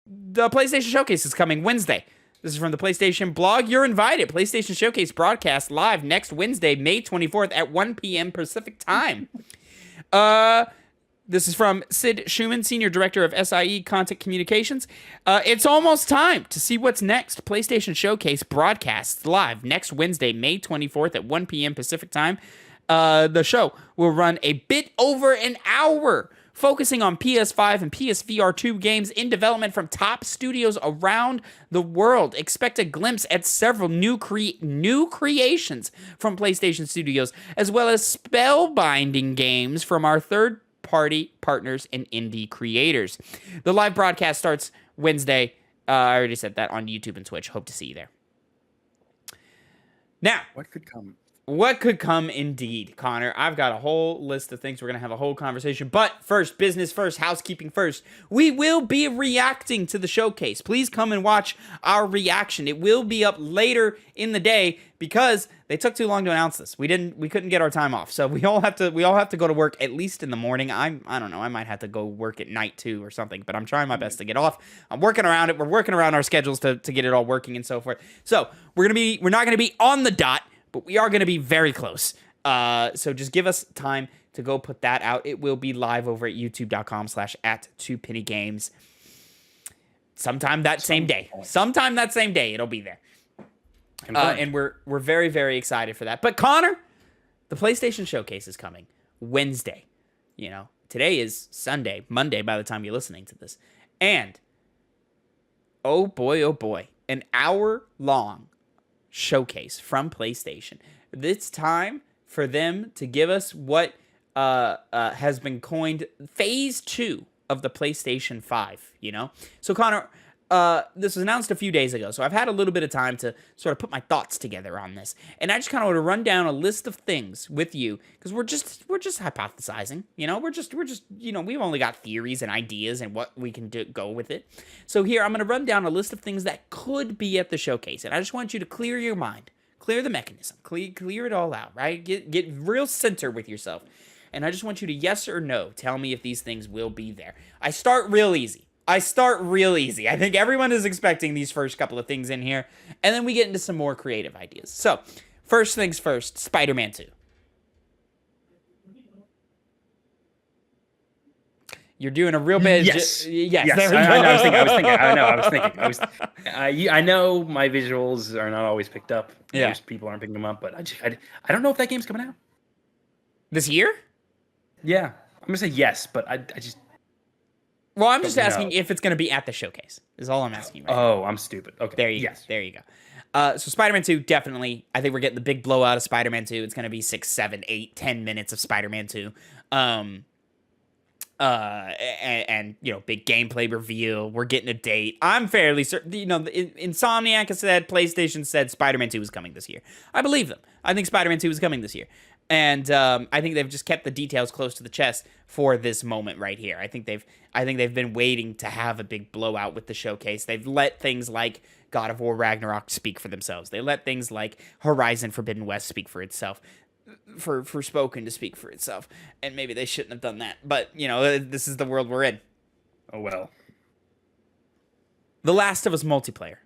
the PlayStation Showcase is coming Wednesday. This is from the PlayStation blog. You're invited. PlayStation Showcase broadcast live next Wednesday, May 24th at 1 p.m. Pacific time. This is from Sid Schumann, Senior Director of SIE Content Communications. It's almost time to see what's next. PlayStation Showcase broadcasts live next Wednesday, May 24th at 1 p.m. Pacific time. The show will run a bit over an hour, focusing on PS5 and PSVR 2 games in development from top studios around the world. Expect a glimpse at several new creations from PlayStation Studios, as well as spellbinding games from our third-party partners and indie creators. The live broadcast starts Wednesday. I already said that on YouTube and Twitch. Hope to see you there. Now, What could come? what could come indeed, Connor? I've got a whole list of things. We're going to have a whole conversation. But first, business first, housekeeping first. We will be reacting to the showcase. Please come and watch our reaction. It will be up later in the day because they took too long to announce this. We couldn't get our time off. So we all have to go to work at least in the morning. I don't know. I might have to go work at night too or something, but I'm trying my best to get off. I'm working around it. We're working around our schedules to get it all working and so forth. So we're not going to be on the dot, but we are going to be very close. So just give us time to go put that out. It will be live over at youtube.com/@2pennygames. Sometime that same day, it'll be there. And we're very, very excited for that. But Connor, the PlayStation Showcase is coming Wednesday. You know, today is Sunday, Monday by the time you're listening to this. And oh boy, an hour-long showcase from PlayStation. It's time for them to give us what has been coined Phase 2 of the PlayStation 5, you know? So, Connor, this was announced a few days ago, so I've had a little bit of time to sort of put my thoughts together on this. And I just kind of want to run down a list of things with you, because we're just hypothesizing, you know? We're just, you know, we've only got theories and ideas and what we can go with it. So here, I'm going to run down a list of things that could be at the showcase, and I just want you to clear your mind, clear the mechanism, clear it all out, right? Get real center with yourself. And I just want you to yes or no tell me if these things will be there. I start real easy. I think everyone is expecting these first couple of things in here, and then we get into some more creative ideas. So, first things first, Spider-Man 2. You're doing a real bad... Yes. Yes. There we go. I know my visuals are not always picked up. Yeah. Most people aren't picking them up, but I don't know if that game's coming out. This year? Yeah. I'm going to say yes, but I just... Well, I'm just asking if it's going to be at the showcase, is all I'm asking right now. Oh, I'm stupid. Okay. There you go. So Spider-Man 2, definitely. I think we're getting the big blowout of Spider-Man 2. It's going to be 6, 7, 8, 10 minutes of Spider-Man 2. And you know, big gameplay reveal. We're getting a date. I'm fairly certain, you know, Insomniac has said, PlayStation said Spider-Man 2 is coming this year. I believe them. I think Spider-Man 2 is coming this year. And I think they've just kept the details close to the chest for this moment right here. I think they've been waiting to have a big blowout with the showcase. They've let things like God of War Ragnarok speak for themselves. They let things like Horizon Forbidden West speak for itself. For Spoken to speak for itself. And maybe they shouldn't have done that. But, you know, this is the world we're in. Oh, well. The Last of Us multiplayer.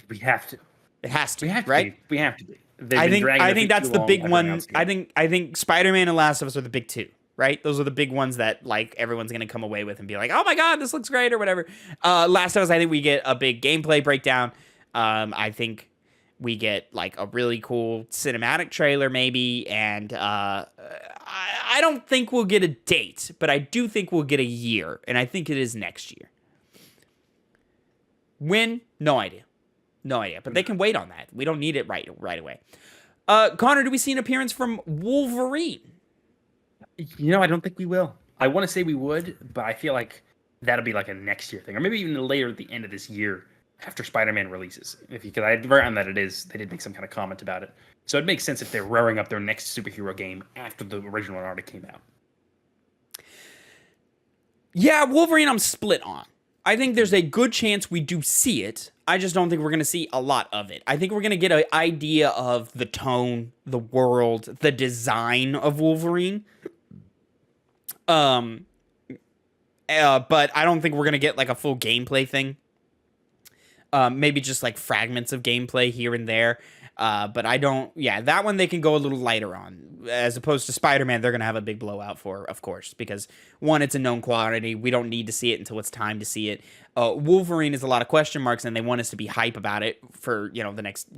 We have to. It has to, right? We have to be. I think that's the big one. I think Spider-Man and Last of Us are the big two, right? Those are the big ones that like everyone's gonna come away with and be like, oh my god, this looks great or whatever. Last of Us, I think we get a big gameplay breakdown. I think we get like a really cool cinematic trailer maybe, and I don't think we'll get a date, but I do think we'll get a year, and I think it is next year. When? No idea. But they can wait on that. We don't need it right away. Connor, do we see an appearance from Wolverine? You know, I don't think we will. I want to say we would, but I feel like that'll be like a next year thing, or maybe even later at the end of this year after Spider-Man releases. Because I read on that they did make some kind of comment about it. So it makes sense if they're raring up their next superhero game after the original one already came out. Yeah, Wolverine I'm split on. I think there's a good chance we do see it. I just don't think we're going to see a lot of it. I think we're going to get an idea of the tone, the world, the design of Wolverine. but I don't think we're gonna get like a full gameplay thing. Maybe just like fragments of gameplay here and there. But I don't. Yeah, that one they can go a little lighter on, as opposed to Spider-Man. They're gonna have a big blowout for, of course, because one, it's a known quantity. We don't need to see it until it's time to see it. Wolverine is a lot of question marks, and they want us to be hype about it for the next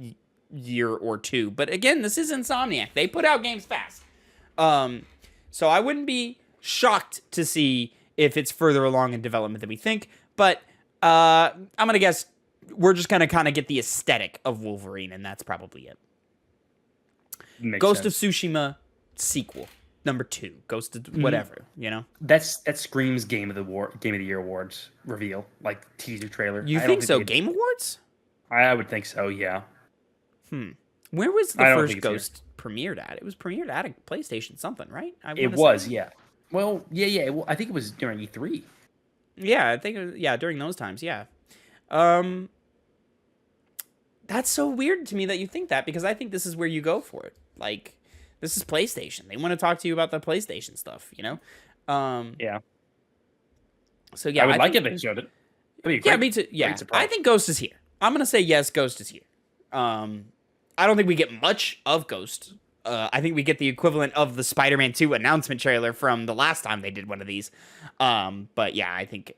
year or two. But again, this is Insomniac. They put out games fast. So I wouldn't be shocked to see if it's further along in development than we think. But I'm gonna guess we're just gonna kind of get the aesthetic of Wolverine, and that's probably it. Ghost of Tsushima sequel number 2, Ghost of whatever, That screams Game of the Year awards reveal, like teaser trailer. You think so? Game Awards? I would think so. Yeah. Where was the first Ghost premiered at? It was premiered at a PlayStation something, right? It was, yeah. Well, yeah. I think it was during E3. Yeah, I think it was, during those times, yeah. That's so weird to me that you think that, because I think this is where you go for it. Like, this is PlayStation. They want to talk to you about the PlayStation stuff, Yeah. So yeah, I would like it if they showed it. Yeah, me too. Yeah, I think Ghost is here. I'm gonna say yes, Ghost is here. I don't think we get much of Ghost. I think we get the equivalent of the Spider-Man 2 announcement trailer from the last time they did one of these. But yeah, I think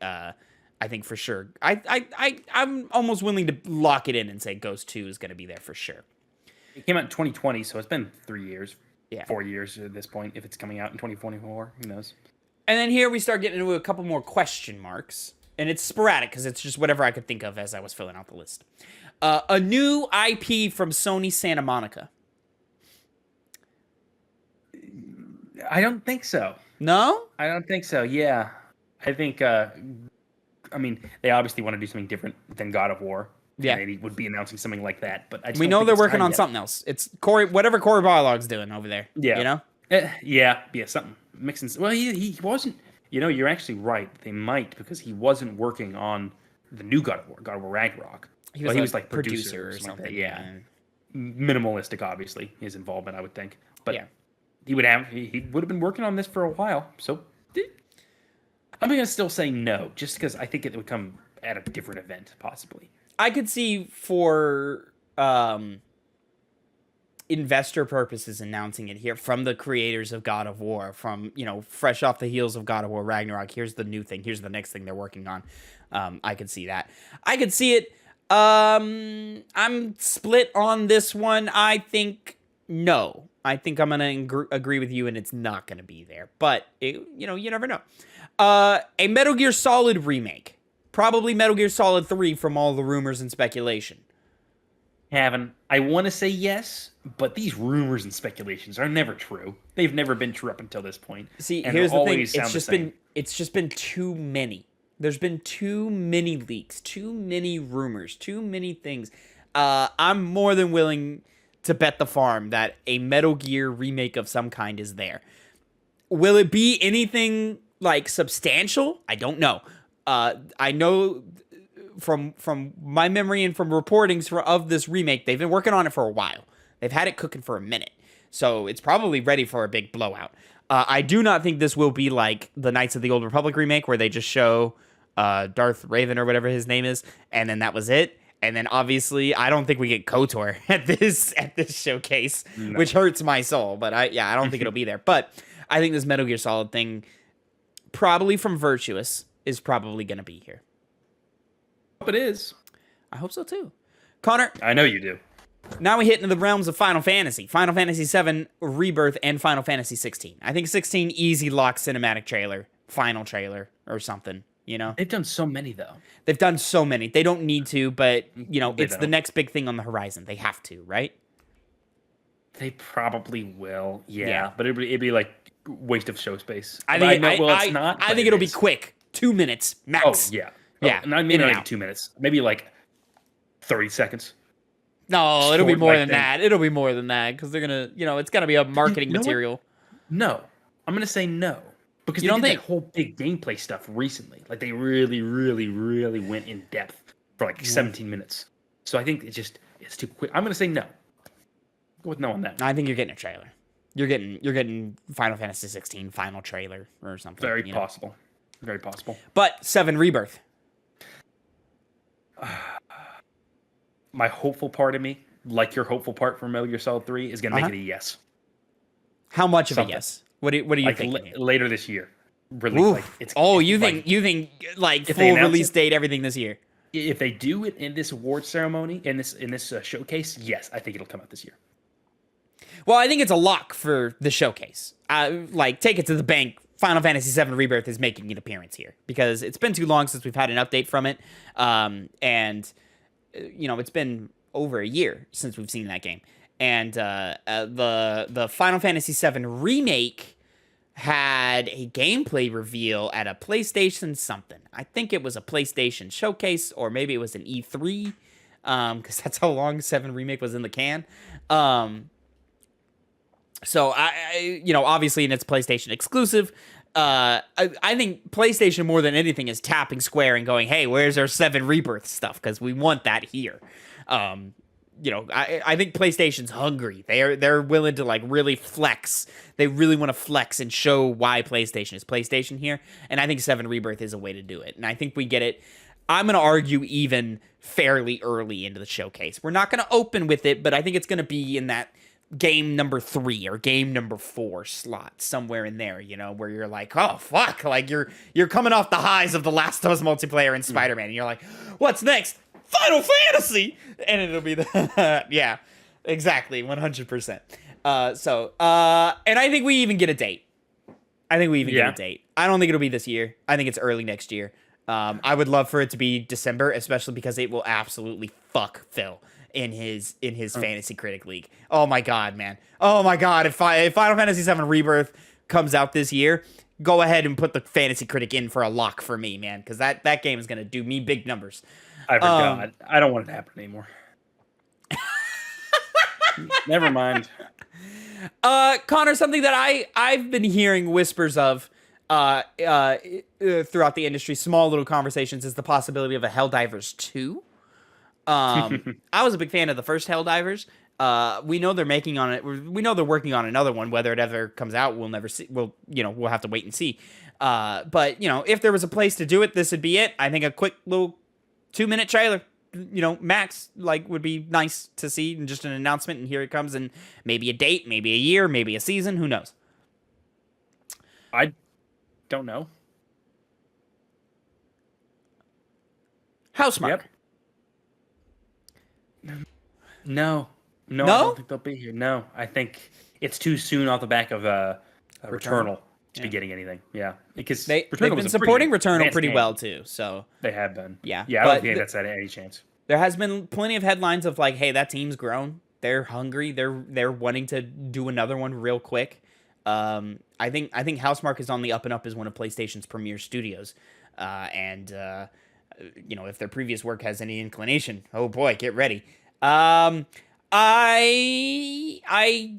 for sure. I'm almost willing to lock it in and say Ghost 2 is going to be there for sure. It came out in 2020, so it's been 3 years. Yeah. 4 years at this point. If it's coming out in 2024, who knows? And then here we start getting into a couple more question marks. And it's sporadic because it's just whatever I could think of as I was filling out the list. A new IP from Sony Santa Monica. I don't think so. No? I don't think so, yeah. I think, they obviously want to do something different than God of War. Yeah. They would be announcing something like that, but we know they're working on something else. It's whatever Cory Barlog's doing over there. Yeah. Something. Mixing. Well, he wasn't, you're actually right. They might, because he wasn't working on the new God of War Ragnarok. He was like producer or something. Like yeah. Minimalistic, obviously, his involvement, I would think. But yeah. He would have been working on this for a while. So I'm going to still say no, just because I think it would come at a different event, possibly. I could see for investor purposes announcing it here from the creators of God of War, from, fresh off the heels of God of War Ragnarok. Here's the new thing. Here's the next thing they're working on. I could see that. I could see it. I'm split on this one. I think no. I think I'm going to agree with you, and it's not going to be there. But, you never know. A Metal Gear Solid remake. Probably Metal Gear Solid 3 from all the rumors and speculation. I want to say yes, but these rumors and speculations are never true. They've never been true up until this point. See, here's the thing. It's just been too many. There's been too many leaks, too many rumors, too many things. I'm more than willing to bet the farm that a Metal Gear remake of some kind is there. Will it be anything like substantial? I don't know. I know from my memory and from reportings of this remake, they've been working on it for a while. They've had it cooking for a minute. So it's probably ready for a big blowout. I do not think this will be like the Knights of the Old Republic remake, where they just show Darth Raven or whatever his name is, and then that was it. And then obviously, I don't think we get KOTOR at this showcase, which hurts my soul. But I don't think it'll be there. But I think this Metal Gear Solid thing, probably from Virtuous, is probably going to be here. I hope it is. I hope so too. Connor, I know you do. Now we hit into the realms of Final Fantasy VII Rebirth and Final Fantasy 16. I think 16 easy lock cinematic trailer, final trailer or something. They've done so many though. They've done so many. They don't need to, but it's the next big thing on the horizon. They have to, right? They probably will. Yeah. But it'd be like waste of show space. I think it'll be quick. 2 minutes max. Oh yeah. Maybe not even 2 minutes. Maybe like 30 seconds. No, it'll be more than that. It'll be more than that, because they're gonna, it's gonna be a marketing material. No, I'm gonna say no, because you they don't did think that whole big gameplay stuff recently. Like they really, really, really went in depth for like 17 minutes. So I think it's too quick. I'm gonna say no. Go with no on that. I think you're getting a trailer. You're getting Final Fantasy 16 final trailer or something. Very possible. Very possible. But 7 Rebirth. My hopeful part of me, like your hopeful part for Metal Gear Solid 3, is going to make it a yes. How much of Something. a yes? What do you Like think? later this year. Release, like, you think like full release date, everything this year? If they do it in this award ceremony, in this showcase, yes, I think it'll come out this year. Well, I think it's a lock for the showcase. Like, take it to the bank. Final Fantasy VII Rebirth is making an appearance here because it's been too long since we've had an update from it, and it's been over a year since we've seen that game. And the Final Fantasy VII Remake had a gameplay reveal at a PlayStation something. I think it was a PlayStation showcase, or maybe it was an E3, because that's how long 7 Remake was in the can. So I obviously, and it's PlayStation exclusive. I think PlayStation more than anything is tapping Square and going, "Hey, where's our 7 Rebirth stuff? Because we want that here." I think PlayStation's hungry. They're willing to like really flex. They really want to flex and show why PlayStation is PlayStation here. And I think 7 Rebirth is a way to do it. And I think we get it. I'm going to argue even fairly early into the showcase. We're not going to open with it, but I think it's going to be in that game number 3 or game number 4 slot, somewhere in there, where you're like, oh fuck, like you're coming off the highs of The Last of Us multiplayer and Spider-Man, and you're like, what's next? Final Fantasy, and it'll be the yeah, exactly, 100%. And I think we even get a date. I don't think it'll be this year. I think it's early next year. I would love for it to be December, especially because it will absolutely fuck Phil in his Fantasy Critic League. Oh my god, man. Oh my god, if Final Fantasy VII Rebirth comes out this year, go ahead and put the Fantasy Critic in for a lock for me, man, because that game is gonna do me big numbers. I forgot. I don't want it to happen anymore. Never mind. Connor, something that I've been hearing whispers of throughout the industry, small little conversations, is the possibility of a Helldivers 2. I was a big fan of the first Helldivers. We know they're making on it. We know they're working on another one. Whether it ever comes out, we'll never see. We'll have to wait and see. But if there was a place to do it, this would be it. I think a quick little 2-minute trailer, max, like, would be nice to see, and just an announcement, and here it comes, and maybe a date, maybe a year, maybe a season, who knows? I don't know. Housemarque. Yep. No, I don't think they'll be here. No, I think it's too soon off the back of Returnal to be getting anything. Yeah, because they've been supporting Returnal pretty well too. So they have been. Yeah, I don't think that's had any chance. There has been plenty of headlines of like, hey, that team's grown. They're hungry. They're wanting to do another one real quick. I think Housemarque is on the up and up as one of PlayStation's premier studios. And if their previous work has any inclination, oh boy, get ready. I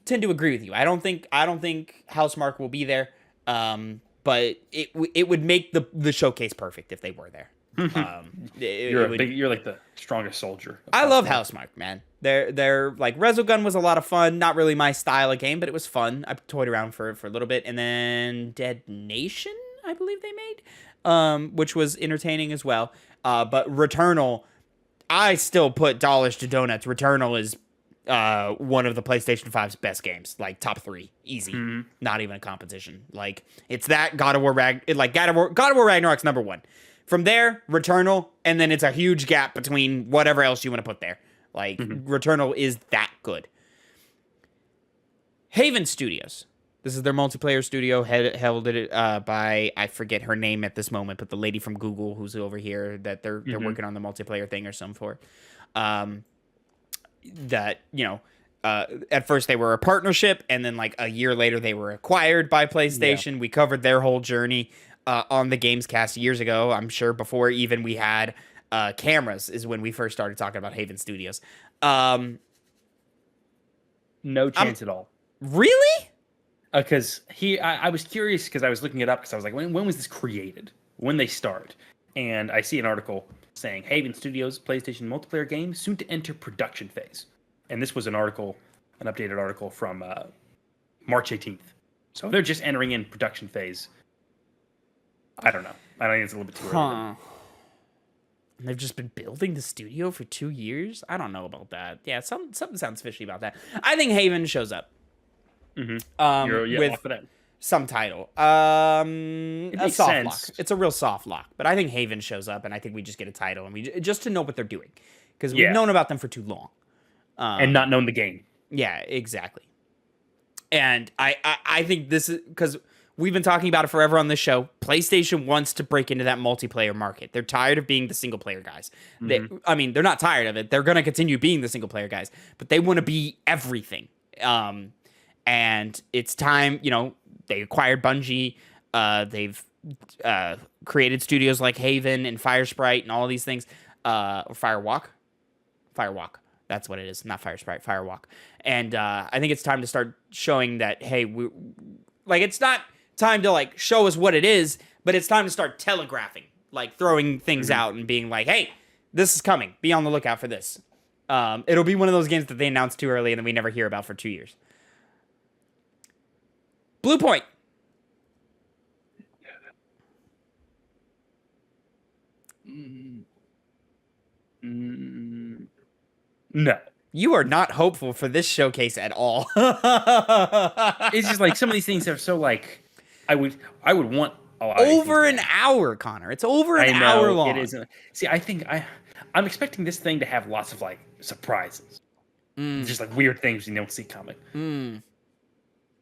tend to agree with you. I don't think Housemarque will be there. But it would make the showcase perfect if they were there. You're like the strongest soldier. I love Housemarque, man. They're like, Resogun was a lot of fun. Not really my style of game, but it was fun. I toyed around for a little bit, and then Dead Nation, I believe they made, which was entertaining as well. But Returnal, I still put dollars to donuts. Returnal is one of the PlayStation 5's best games, like top 3, easy, not even a competition. Like, it's that God of War God of War Ragnarok's number 1. From there, Returnal, and then it's a huge gap between whatever else you want to put there. Like, Returnal is that good. Haven Studios. This is their multiplayer studio, held by, I forget her name at this moment, but the lady from Google who's over here that they're working on the multiplayer thing or some for. That, at first they were a partnership, and then like a year later they were acquired by PlayStation. Yeah. We covered their whole journey on the Gamescast years ago. I'm sure before even we had cameras is when we first started talking about Haven Studios. No chance at all. Really? Because I was curious because I was looking it up because I was like, when was this created? When they start? And I see an article saying Haven Studios PlayStation multiplayer game soon to enter production phase. And this was an updated article from March 18th. So they're just entering in production phase. I don't know. I think it's a little bit too early. Huh. And they've just been building the studio for 2 years? I don't know about that. Yeah, something sounds fishy about that. I think Haven shows up. Mm-hmm. With for that. some title. It A makes soft sense. lock. It's a real soft lock. But I think Haven shows up, and I think we just get a title, and we just to know what they're doing. Because we've known about them for too long. And not known the game. Yeah, exactly. And I think this is because we've been talking about it forever on this show. PlayStation wants to break into that multiplayer market. They're tired of being the single player guys. Mm-hmm. They're not tired of it. They're going to continue being the single player guys, but they want to be everything. And it's time, they acquired Bungie. They've created studios like Haven and Firesprite and all these things. Or Firewalk. That's what it is. Not Firesprite, Firewalk. And I think it's time to start showing that, hey, it's not time to show us what it is, but it's time to start telegraphing, throwing things out and being like, hey, this is coming. Be on the lookout for this. It'll be one of those games that they announced too early and then we never hear about for 2 years. Blue Point. No. You are not hopeful for this showcase at all. It's just some of these things are so I would want a lot over an hour, Connor. It's over an hour long. It is. See, I think I'm expecting this thing to have lots of surprises. Just weird things you don't see coming.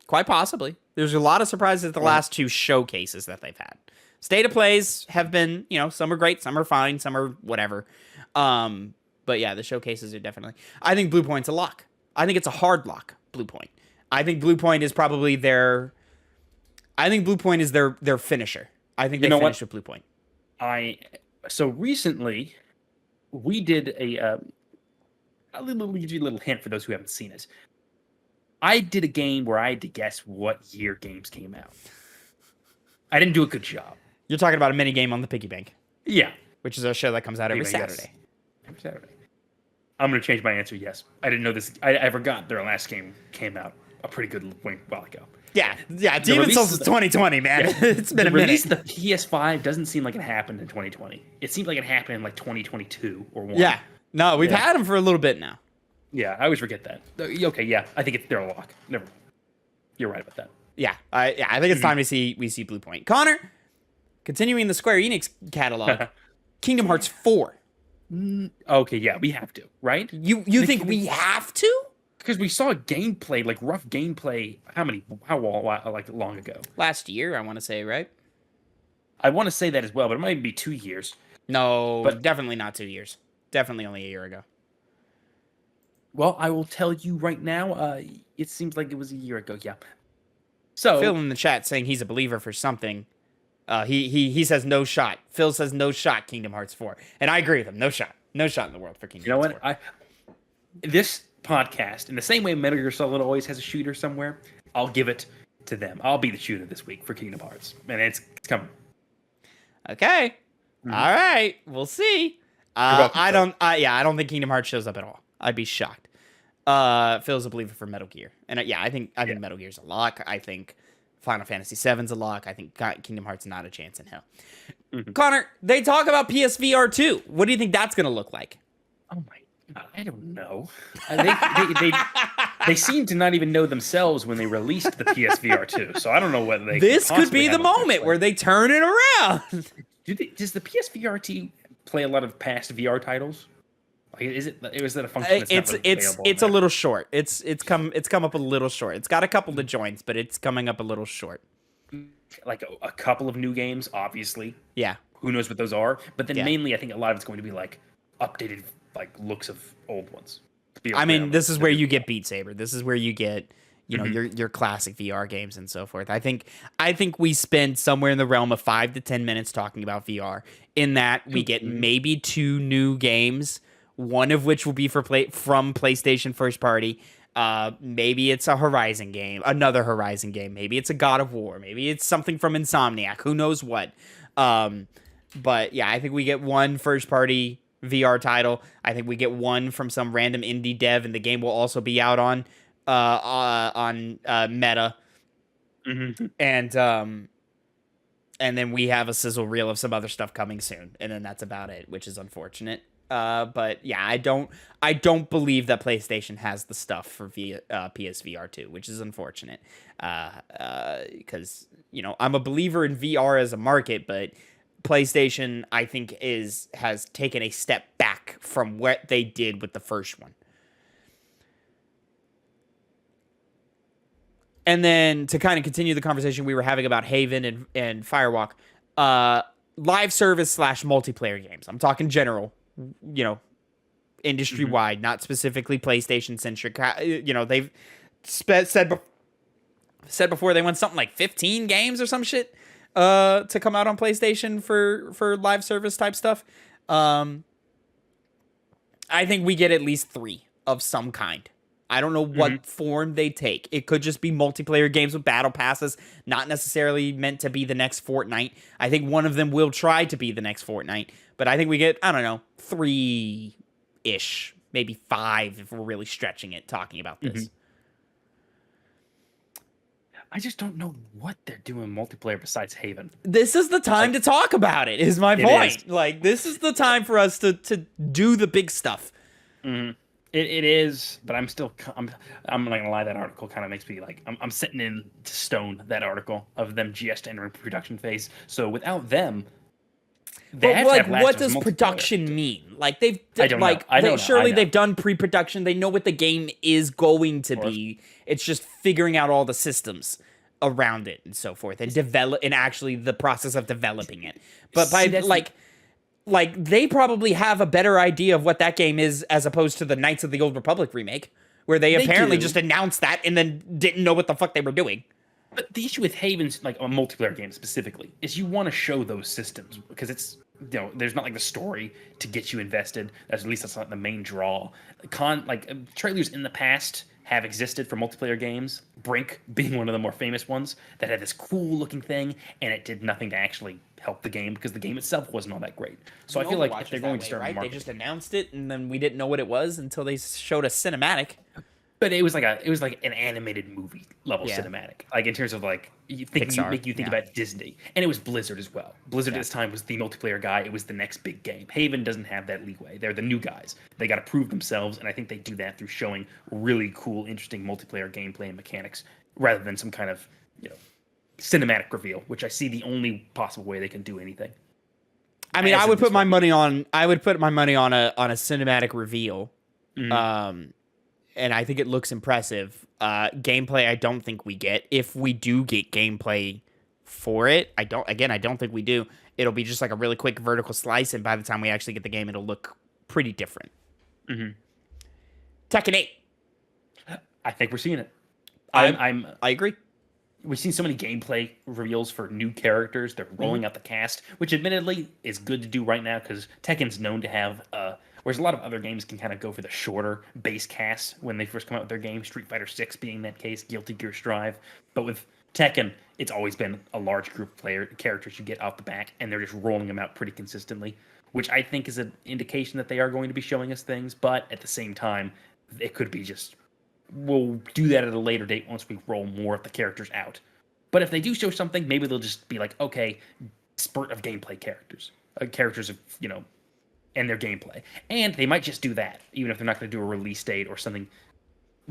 Quite possibly. There's a lot of surprises at the last two showcases that they've had. State of plays have been, some are great, some are fine, some are whatever. But yeah, the showcases are definitely. I think Blue Point's a lock. I think it's a hard lock. Blue Point. I think Blue Point is probably their. I think Blue Point is their finisher. I think they finished with Blue Point. So recently, we did a little hint for those who haven't seen it. I did a game where I had to guess what year games came out. I didn't do a good job. You're talking about a mini game on the Piggy Bank. Yeah. Which is a show that comes out every Anyway, Saturday. Every Saturday. I'm going to change my answer, yes. I didn't know this. I forgot their last game came out a pretty good while ago. Yeah. Demon's Souls is 2020, man. Yeah, it's been a minute. The release of the PS5 doesn't seem like it happened in 2020. It seems like it happened in 2022 or 1. Yeah. No, we've had them for a little bit now. Yeah, I always forget that. Okay, yeah. I think they're a lock. Never. You're right about that. Yeah. I think it's time we see Blue Point. Connor, continuing the Square Enix catalog, Kingdom Hearts 4. Okay, yeah, we have to, right? You think we have to? Because we saw gameplay, rough gameplay. How long ago? Last year, I want to say, right? I want to say that as well, but it might be 2 years. No, but definitely not 2 years. Definitely only a year ago. Well, I will tell you right now. It seems like it was a year ago. Yeah. So Phil in the chat saying he's a believer for something. He says no shot. Phil says no shot. Kingdom Hearts 4, and I agree with him. No shot. No shot in the world for Kingdom Hearts 4. This podcast, in the same way Metal Gear Solid always has a shooter somewhere, I'll give it to them. I'll be the shooter this week for Kingdom Hearts, and it's coming. Okay. All right. We'll see. I don't think Kingdom Hearts shows up at all. I'd be shocked. Phil's a believer for Metal Gear, and I think Metal Gear's a lock. I think Final Fantasy VII's a lock. I think Kingdom Hearts not a chance in hell. Connor, they talk about PSVR 2. What do you think that's going to look like? Oh my God, I don't know. They seem to not even know themselves when they released the PSVR 2. So I don't know whether they. This could be the moment where they turn it around. Does the PSVR 2 play a lot of past VR titles? Is it a function? It's a little short. It's come up a little short. It's got a couple of joints, but it's coming up a little short. Like a couple of new games, obviously. Yeah. Who knows what those are? But then mainly, I think a lot of it's going to be updated looks of old ones. I mean, this is where you get Beat Saber. This is where you get your classic VR games and so forth. I think we spend somewhere in the realm of 5 to 10 minutes talking about VR. In that we get maybe 2 new games. One of which will be from PlayStation first party. Maybe it's a Horizon game, another Horizon game. Maybe it's a God of War. Maybe it's something from Insomniac. Who knows what? But yeah, I think we get one first party VR title. I think we get one from some random indie dev, and the game will also be out on Meta. And and then we have a sizzle reel of some other stuff coming soon, and then that's about it, which is unfortunate. But yeah, I don't believe that PlayStation has the stuff for PSVR 2, which is unfortunate. Because I'm a believer in VR as a market, but PlayStation, I think, has taken a step back from what they did with the first one. And then to kind of continue the conversation we were having about Haven and Firewalk, live service / multiplayer games. I'm talking general, industry-wide, not specifically PlayStation-centric. They've said before they want something like 15 games or some shit to come out on PlayStation for live service type stuff. I think we get at least 3 of some kind. I don't know what form they take. It could just be multiplayer games with battle passes, not necessarily meant to be the next Fortnite. I think one of them will try to be the next Fortnite, but I think we get, 3-ish, maybe 5 if we're really stretching it, talking about this. I just don't know what they're doing multiplayer besides Haven. This is the time to talk about it, is my point. This is the time for us to do the big stuff. It is, but I'm not gonna lie. That article kind of makes me I'm sitting in stone. That article of them just entering production phase. So without them, what does production mean? They've they've done pre-production. They know what the game is going to be. It's just figuring out all the systems around it and so forth, and actually the process of developing it. But they probably have a better idea of what that game is as opposed to the Knights of the Old Republic remake, where they apparently just announced that and then didn't know what the fuck they were doing. But the issue with Haven's, a multiplayer game specifically, is you want to show those systems because it's, there's not the story to get you invested. At least that's not the main draw. Trailers in the past have existed for multiplayer games. Brink being one of the more famous ones that had this cool looking thing, and it did nothing to actually help the game because the game itself wasn't all that great. So I feel like if they're going to start, they just announced it and then we didn't know what it was until they showed a cinematic. But it was like an animated movie level cinematic, in terms of make you think about Disney, and it was Blizzard as well. Blizzard at this time was the multiplayer guy. It was the next big game. Haven doesn't have that leeway. They're the new guys. They got to prove themselves, and I think they do that through showing really cool, interesting multiplayer gameplay and mechanics, rather than some kind of cinematic reveal, which I see the only possible way they can do anything. I mean, I would put my money on a cinematic reveal. And I think it looks impressive. Gameplay, I don't think we get. If we do get gameplay for it, I don't think we do. It'll be just a really quick vertical slice, and by the time we actually get the game, it'll look pretty different. Tekken 8. I think we're seeing it. I agree. We've seen so many gameplay reveals for new characters. They're rolling out the cast, which admittedly is good to do right now because Tekken's known to have... whereas a lot of other games can kind of go for the shorter base casts when they first come out with their game, Street Fighter 6 being that case, Guilty Gear Strive. But with Tekken, it's always been a large group of characters you get off the back, and they're just rolling them out pretty consistently, which I think is an indication that they are going to be showing us things. But at the same time, it could be just, we'll do that at a later date once we roll more of the characters out. But if they do show something, maybe they'll just be like, okay, spurt of gameplay characters of, and their gameplay. And they might just do that, even if they're not going to do a release date or something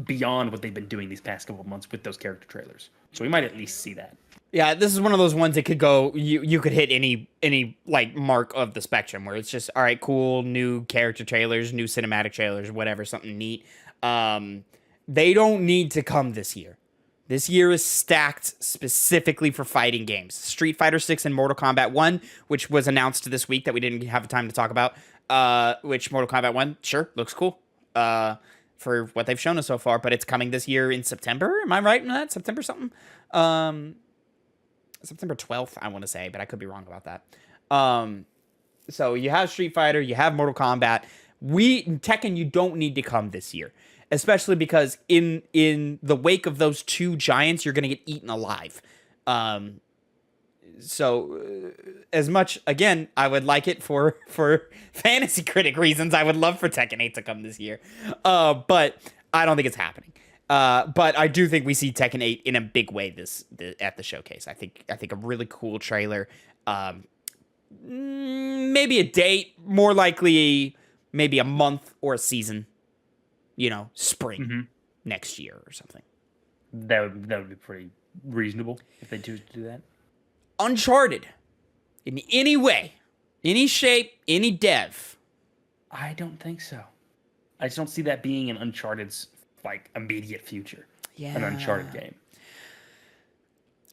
beyond what they've been doing these past couple of months with those character trailers. So we might at least see that. Yeah, this is one of those ones that could go, you could hit any mark of the spectrum where it's just, all right, cool, new character trailers, new cinematic trailers, whatever, something neat. They don't need to come this year. This year is stacked specifically for fighting games. Street Fighter 6 and Mortal Kombat 1, which was announced this week that we didn't have time to talk about. Which Mortal Kombat 1, sure, looks cool for what they've shown us so far, but it's coming this year in September. Am I right in that? September something? September 12th, I want to say, but I could be wrong about that. So you have Street Fighter, you have Mortal Kombat. Tekken, you don't need to come this year. Especially because in the wake of those two giants, you're going to get eaten alive. So as much, again, I would like it for fantasy critic reasons. I would love for Tekken 8 to come this year. But I don't think it's happening. But I do think we see Tekken 8 in a big way at the showcase. I think a really cool trailer. Maybe a date, more likely maybe a month or a season. Spring next year or something. That would be pretty reasonable if they choose to do that. Uncharted, in any way, any shape, any dev. I don't think so. I just don't see that being in Uncharted's immediate future. Yeah. An Uncharted game.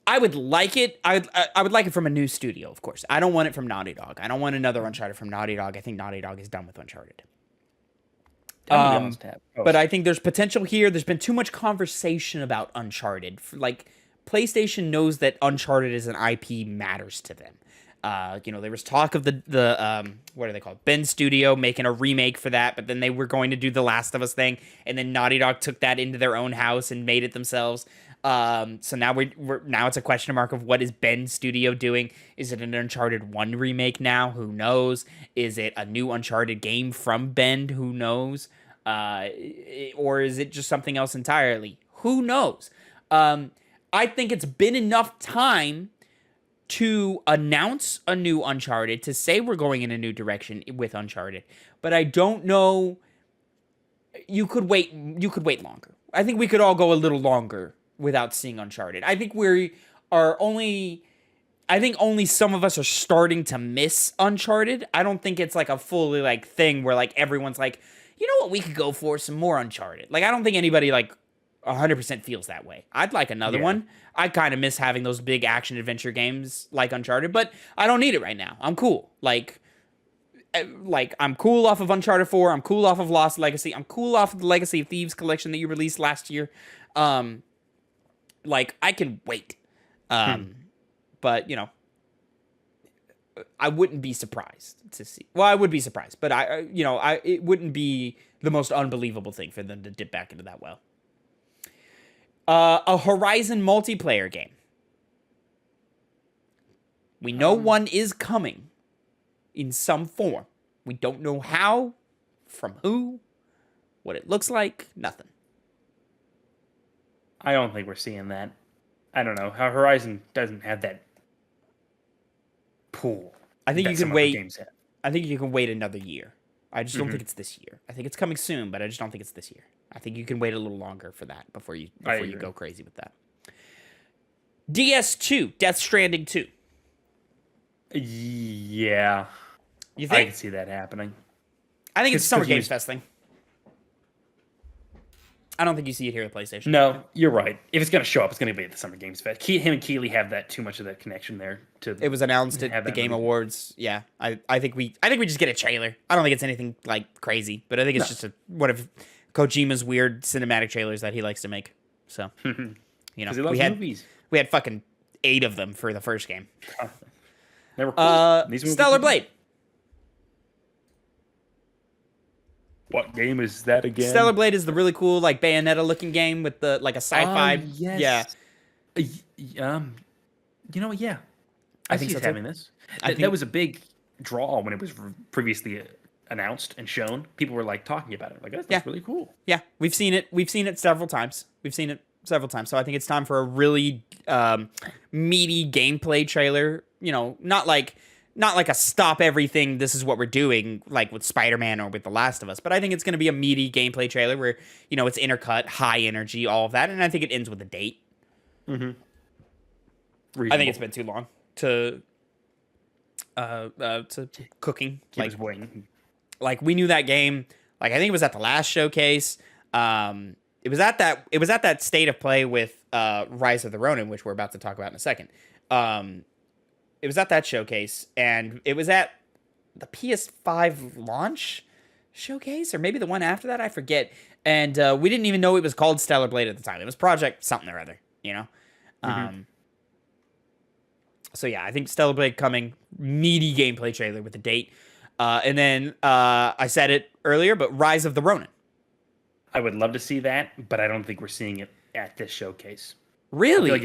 I would like it. I would like it from a new studio, of course. I don't want it from Naughty Dog. I don't want another Uncharted from Naughty Dog. I think Naughty Dog is done with Uncharted. But I think there's potential here. There's been too much conversation about Uncharted. PlayStation knows that Uncharted as an IP matters to them. There was talk of the what are they called? Bend Studio making a remake for that, but then they were going to do the Last of Us thing, and then Naughty Dog took that into their own house and made it themselves. So now now it's a question mark of what is Bend Studio doing? Is it an Uncharted 1 remake now? Who knows? Is it a new Uncharted game from Bend? Who knows? Or is it just something else entirely? Who knows? I think it's been enough time to announce a new Uncharted, to say we're going in a new direction with Uncharted. But I don't know. You could wait longer. I think we could all go a little longer without seeing Uncharted. I think only some of us are starting to miss Uncharted. I don't think it's a fully thing where everyone's you know what, we could go for some more Uncharted. I don't think anybody 100% feels that way. I'd like another one. I kind of miss having those big action adventure games like Uncharted, but I don't need it right now. I'm cool. I'm cool off of Uncharted 4. I'm cool off of Lost Legacy. I'm cool off of the Legacy of Thieves collection that you released last year. I can wait. But, I wouldn't be surprised to see. Well, I would be surprised, but it wouldn't be the most unbelievable thing for them to dip back into that well. A Horizon multiplayer game. We know one is coming in some form. We don't know how, from who, what it looks like, nothing. I don't think we're seeing that. I don't know. How Horizon doesn't have that pool. I think you can wait. I think you can wait another year. I just don't think it's this year. I think it's coming soon, but I just don't think it's this year. I think you can wait a little longer for that before you go crazy with that. DS2, Death Stranding 2. Yeah. You think? I can see that happening. I think it's a Summer Games Fest thing. I don't think you see it here at PlayStation. No, you're right. If it's going to show up, it's going to be at the Summer Games Fest. Him and Keighley have that too much of that connection there. It was announced at the Game Awards. Yeah, I think we just get a trailer. I don't think it's anything crazy, but I think it's just one of Kojima's weird cinematic trailers that he likes to make. So he loves movies. We had fucking 8 of them for the first game. They were cool. Stellar Blade. What game is that again? Stellar Blade is the really cool Bayonetta looking game with the a sci-fi. Yes. Yeah. You know what? Yeah. I think so having this. That was a big draw when it was previously announced and shown. People were talking about it. That's really cool. Yeah, we've seen it. We've seen it several times. So I think it's time for a really meaty gameplay trailer. Not like a stop everything, this is what we're doing, with Spider-Man or with The Last of Us. But I think it's going to be a meaty gameplay trailer where, it's intercut, high energy, all of that. And I think it ends with a date. Mm-hmm. I think it's been too long to cooking. Keep us waiting. We knew that game. I think it was at the last showcase. It was at that state of play with Rise of the Ronin, which we're about to talk about in a second. It was at that showcase, and it was at the PS5 launch showcase, or maybe the one after that, I forget. And we didn't even know it was called Stellar Blade at the time. It was Project something or other, So yeah, I think Stellar Blade coming, meaty gameplay trailer with a date. And then I said it earlier, but Rise of the Ronin. I would love to see that, but I don't think we're seeing it at this showcase. Really? I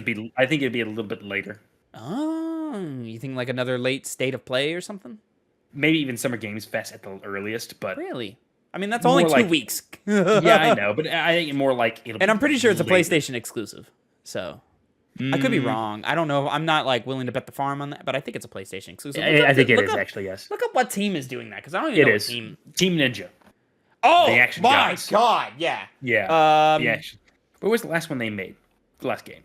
think it'd be a little bit later. Oh, you think another late state of play or something? Maybe even Summer Games Fest at the earliest, but really, I mean, that's only More 2 like- weeks. Yeah, I know, but I think more like it'll. And I'm pretty sure it's a later. PlayStation exclusive. So I could be wrong. I don't know. I'm not like willing to bet the farm on that, but I think it's a PlayStation exclusive. I think it is actually, yes. Look up what team is doing that because I don't even It know is. what team. Team Ninja. Oh The action my guys. god! Yeah. Yeah. The action. What was the last one they made? The last game.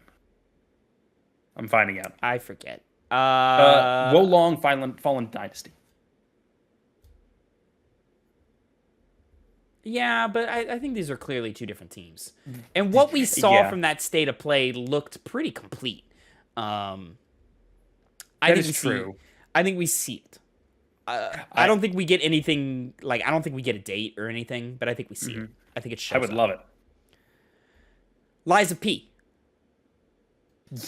I'm finding out. I forget. Wolong Fallen Dynasty. Yeah, but I think these are clearly two different teams. And what we saw Yeah. from that state of play looked pretty complete. I That think is we true. I think we see it. I don't think we get anything like I don't think we get a date or anything, but I think we see it. I think it shows I would up. love it. Lies of P.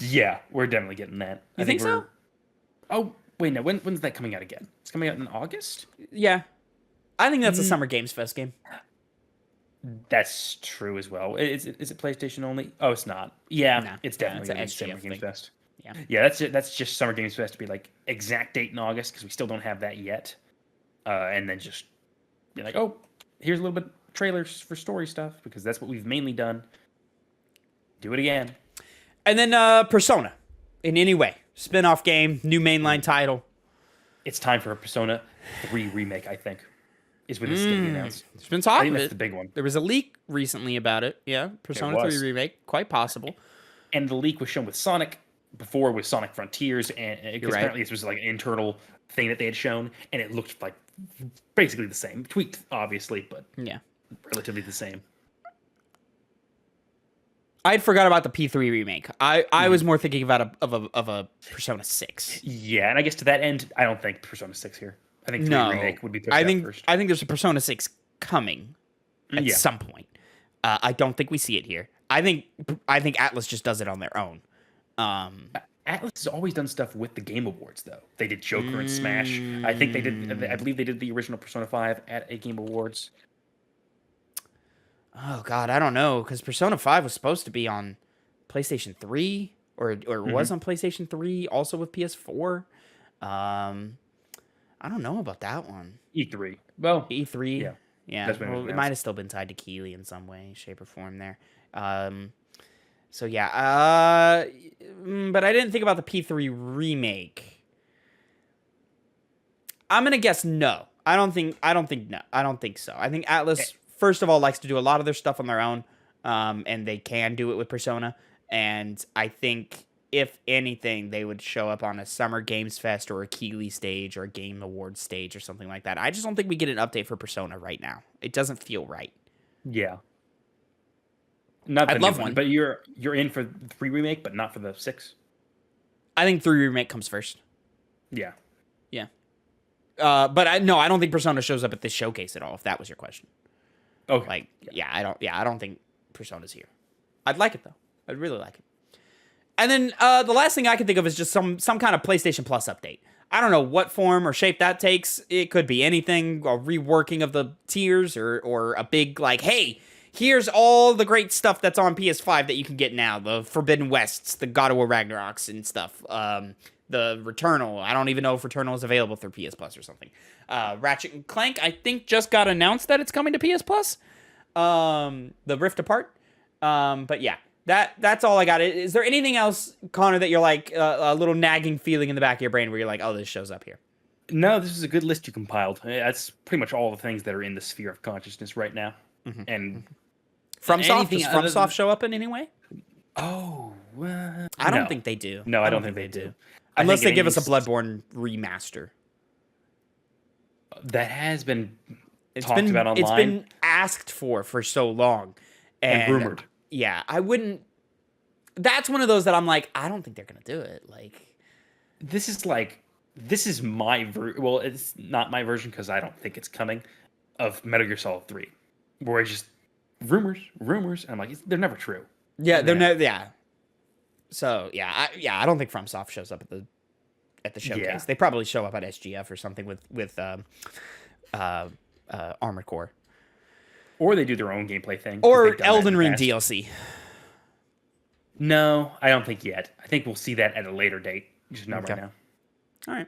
Yeah, we're definitely getting that. You think so? Oh, wait, no. When's that coming out again? It's coming out in August? Yeah. I think that's a Summer Games Fest game. That's true as well. Is it PlayStation only? Oh, it's not. Yeah, Nah. it's Yeah, definitely it's a gonna be SGF Summer Games thing. Fest. Yeah. Yeah, that's just Summer Games Fest to be like exact date in August because we still don't have that yet. And then just be like, oh, here's a little bit trailers for story stuff because that's what we've mainly done. Do it again. And then Persona. In any way. Spin-off game, new mainline title. It's time for a Persona 3 remake, I think, is what this getting announced. There's been I talk think of that's it. the big one. There was a leak recently about it. Yeah, Persona 3 was. remake, quite possible. And the leak was shown with Sonic before with Sonic Frontiers, and You're because right. apparently this was like an internal thing that they had shown, and it looked like basically the same, tweaked obviously, but Yeah. relatively the same. I'd forgot about the P3 remake. I was more thinking about of a Persona 6. Yeah, and I guess to that end, I don't think Persona 6 here. I think 3 No, remake would be pushed I out think first. I think there's a Persona 6 coming at Yeah. some point. I don't think we see it here. I think Atlas just does it on their own. Atlas has always done stuff with the Game Awards, though. They did Joker and Smash. I think they did. I believe they did the original Persona 5 at a Game Awards. Oh God, I don't know because Persona 5 was supposed to be on PlayStation 3 or was on PlayStation 3 also with PS4. I don't know about that one. E3. Well, E3. Yeah. Yeah. That's when it was Well, it announced. might have still been tied to Keighley in some way, shape, or form there. So yeah. But I didn't think about the P3 remake. I'm gonna guess no. I don't think no. I don't think so. I think Atlas, first of all, likes to do a lot of their stuff on their own. And they can do it with Persona. And I think if anything, they would show up on a Summer Games Fest or a Keighley stage or a Game Awards stage or something like that. I just don't think we get an update for Persona right now. It doesn't feel right. yeah. Not the I'd new love one. but you're in for the 3 remake, but not for the 6. I think 3 remake comes first. Yeah. Yeah. But I don't think Persona shows up at this showcase at all. If that was your question, Okay. like, I don't think Persona's here. I'd like it though. I'd really like it. And then the last thing I can think of is just some kind of PlayStation Plus update. I don't know what form or shape that takes. It could be anything, a reworking of the tiers or a big like, hey, here's all the great stuff that's on PS5 that you can get now. The Forbidden Wests, the God of War Ragnaroks and stuff. The Returnal. I don't even know if Returnal is available through PS Plus or something. Ratchet and Clank, I think, just got announced that it's coming to PS Plus. The Rift Apart. But yeah. That's all I got. Is there anything else, Connor, that you're like a little nagging feeling in the back of your brain where you're like, oh, this shows up here? No, this is a good list you compiled. That's pretty much all the things that are in the sphere of consciousness right now. And FromSoft? anything Does other FromSoft than- show up in any way? I I don't think they do. No, I don't think they do. I Unless think they give us a any- Bloodborne remaster. That has been It's talked been about online. It's been asked for so long. And rumored. Yeah, I wouldn't. That's one of those that I'm like, I don't think they're going to do it. Like, This is my well, it's not my version because I don't think it's coming of Metal Gear Solid 3, where it's just rumors. And I'm like, they're never true. yeah, they're Yeah. no, yeah. So yeah, I don't think FromSoft shows up at the showcase. Yeah. They probably show up at SGF or something with Armored Core Or they do their own gameplay thing. or They've done that in Elden the Ring past. DLC. No, I don't think yet. I think we'll see that at a later date, just not Okay. right now. All right.